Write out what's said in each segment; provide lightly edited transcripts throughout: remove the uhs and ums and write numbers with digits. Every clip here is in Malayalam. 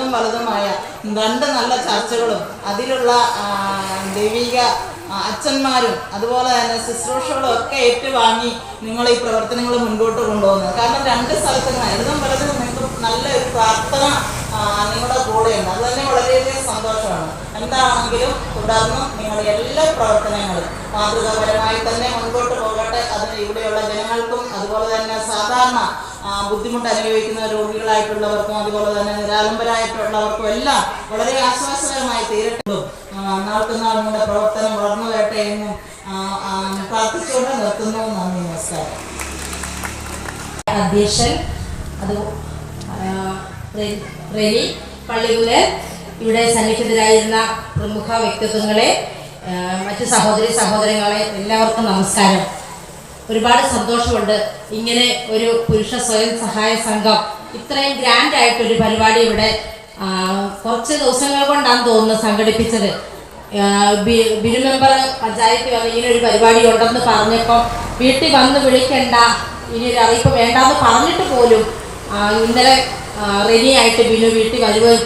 ചെറുതും വലുതുമായ 2 നല്ല ചർച്ചകളും അതിലുള്ള ദൈവിക അച്ഛന്മാരും അതുപോലെ തന്നെ ശുശ്രൂഷകളും ഒക്കെ ഏറ്റുവാങ്ങി നിങ്ങൾ ഈ പ്രവർത്തനങ്ങൾ മുൻപോട്ട് കൊണ്ടുപോകുന്നത്. കാരണം 2 സ്ഥലത്തും ചെറുതും വലുതും നിങ്ങൾക്ക് നല്ലൊരു പ്രാർത്ഥന നിങ്ങളുടെ കൂടെയുണ്ട്. അത് തന്നെ വളരെയധികം സന്തോഷമാണ്. എന്താണെങ്കിലും തുടർന്നും നിങ്ങളുടെ എല്ലാ പ്രവർത്തനങ്ങളും മാതൃകാപരമായി തന്നെ മുൻപോട്ട് പോകട്ടെ. അതിന് ഇവിടെയുള്ള ജനങ്ങൾക്കും അതുപോലെ തന്നെ സാധാരണ ബുദ്ധിമുട്ട് അനുഭവിക്കുന്ന രോഗികളായിട്ടുള്ളവർക്കും അതുപോലെ തന്നെ നിരാലംബരായിട്ടുള്ളവർക്കും എല്ലാം വളരെ ആശ്വാസകരമായി തീരട്ടെ. നാൾക്കുനാൾ നിങ്ങളുടെ പ്രവർത്തനം വളർന്നു വരട്ടെ എന്നും പ്രാർത്ഥിച്ചുകൊണ്ട് നിർത്തുന്നു. നന്ദി, നമസ്കാരം. അധ്യക്ഷൻ അത് റെനി പള്ളിയിലെ ഇവിടെ സന്നിഹിതരായിരുന്ന പ്രമുഖ വ്യക്തിത്വങ്ങളെ, മറ്റ് സഹോദരങ്ങളെ എല്ലാവർക്കും നമസ്കാരം. ഒരുപാട് സന്തോഷമുണ്ട് ഇങ്ങനെ ഒരു പുരുഷ സ്വയം സഹായ സംഘം ഇത്രയും ഗ്രാൻഡായിട്ടൊരു പരിപാടി ഇവിടെ കുറച്ച് ദിവസങ്ങൾ കൊണ്ടാണ് തോന്നുന്നത് സംഘടിപ്പിച്ചത്. ബിനു മെമ്പർ പഞ്ചായത്തിൽ വന്ന് ഇങ്ങനെ ഒരു പരിപാടി ഉണ്ടെന്ന് പറഞ്ഞപ്പോൾ വീട്ടിൽ വന്ന് വിളിക്കണ്ട, ഇനിയൊരു അറിയിപ്പ് വേണ്ടാന്ന് പറഞ്ഞിട്ട് പോലും ഇന്നലെ റെനിയായിട്ട് ബിനു വീട്ടിൽ വരുമ്പോൾ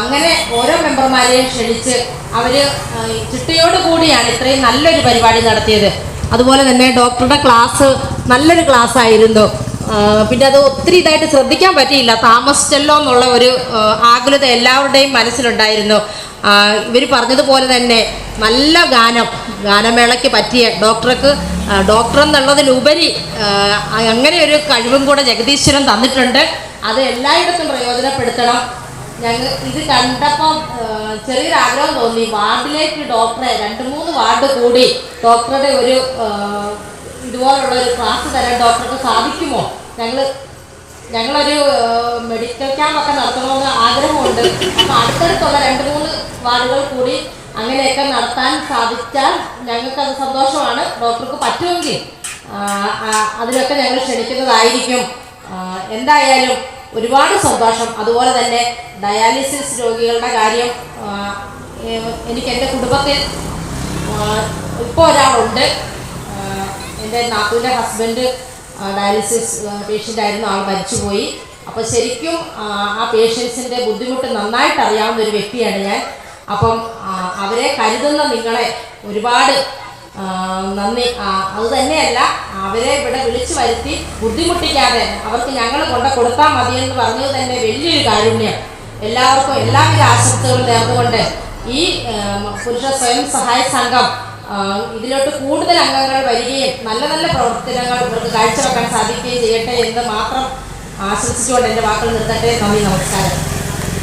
അങ്ങനെ ഓരോ മെമ്പർമാരെയും ക്ഷണിച്ച് അവർ ചിട്ടയോടുകൂടിയാണ് ഇത്രയും നല്ലൊരു പരിപാടി നടത്തിയത്. അതുപോലെ തന്നെ ഡോക്ടറുടെ ക്ലാസ് നല്ലൊരു ക്ലാസ് ആയിരുന്നു. പിന്നെ അത് ഒത്തിരി ഇതായിട്ട് ശ്രദ്ധിക്കാൻ പറ്റിയില്ല, താമസിച്ചല്ലോ എന്നുള്ള ഒരു ആകുലത എല്ലാവരുടെയും മനസ്സിലുണ്ടായിരുന്നു. ഇവർ പറഞ്ഞതുപോലെ തന്നെ നല്ല ഗാനമേളയ്ക്ക് പറ്റിയ ഡോക്ടർ എന്നുള്ളതിലുപരി അങ്ങനെ ഒരു കഴിവും കൂടെ ജഗദീശ്വരൻ തന്നിട്ടുണ്ട്. അത് എല്ലായിടത്തും പ്രയോജനപ്പെടുത്തണം. ഞങ്ങൾ ഇത് കണ്ടപ്പം ചെറിയൊരാഗ്രഹം തോന്നി, വാർഡിലേക്ക് ഡോക്ടറെ 2-3 വാർഡ് കൂടി ഡോക്ടറുടെ ഒരു ഇതുപോലുള്ള ഒരു ക്ലാസ് തരാൻ ഡോക്ടർക്ക് സാധിക്കുമോ? ഞങ്ങളൊരു മെഡിക്കൽ ക്യാമ്പൊക്കെ നടത്തണമെന്ന് ആഗ്രഹമുണ്ട്. അപ്പം അടുത്തടുത്തുള്ള 2-3 വാർഡുകൾ കൂടി അങ്ങനെയൊക്കെ നടത്താൻ സാധിച്ചാൽ ഞങ്ങൾക്കത് സന്തോഷമാണ്. ഡോക്ടർക്ക് പറ്റുമെങ്കിൽ അതിലൊക്കെ ഞങ്ങൾ ക്ഷണിക്കുന്നതായിരിക്കും. എന്തായാലും ഒരുപാട് സന്തോഷം. അതുപോലെ തന്നെ ഡയാലിസിസ് രോഗികളുടെ കാര്യം എനിക്ക് എൻ്റെ കുടുംബത്തിൽ ഇപ്പോൾ ഒരാളുണ്ട്. എൻ്റെ നാത്തൂൻ്റെ ഹസ്ബൻഡ് ഡയാലിസിസ് പേഷ്യൻ്റ് ആയിരുന്നു, ആൾ മരിച്ചുപോയി. അപ്പോൾ ശരിക്കും ആ പേഷ്യൻസിൻ്റെ ബുദ്ധിമുട്ട് നന്നായിട്ട് അറിയാവുന്ന ഒരു വ്യക്തിയാണ് ഞാൻ. അപ്പം അവരെ കരുതുന്ന നിങ്ങളെ ഒരുപാട് നന്ദി. അതുതന്നെയല്ല, അവരെ ഇവിടെ വിളിച്ചു വരുത്തി ബുദ്ധിമുട്ടിക്കാതെ അവർക്ക് ഞങ്ങൾ കൊടുത്താൽ മതിയെന്ന് പറഞ്ഞത് തന്നെ വലിയൊരു കാരുണ്യം. എല്ലാവർക്കും എല്ലാവിധ ആശംസകളും നേർന്നുകൊണ്ട് ഈ പുരുഷ സ്വയം സഹായ സംഘം ഇതിലോട്ട് കൂടുതൽ അംഗങ്ങൾ വരികയും നല്ല നല്ല പ്രവർത്തനങ്ങൾ ഇവർക്ക് കാഴ്ചവെക്കാൻ സാധിക്കുകയും ചെയ്യട്ടെ എന്ന് മാത്രം ആശംസിച്ചുകൊണ്ട് എൻ്റെ വാക്കുകൾ നിർത്തട്ടെ. നന്ദി, നമസ്കാരം.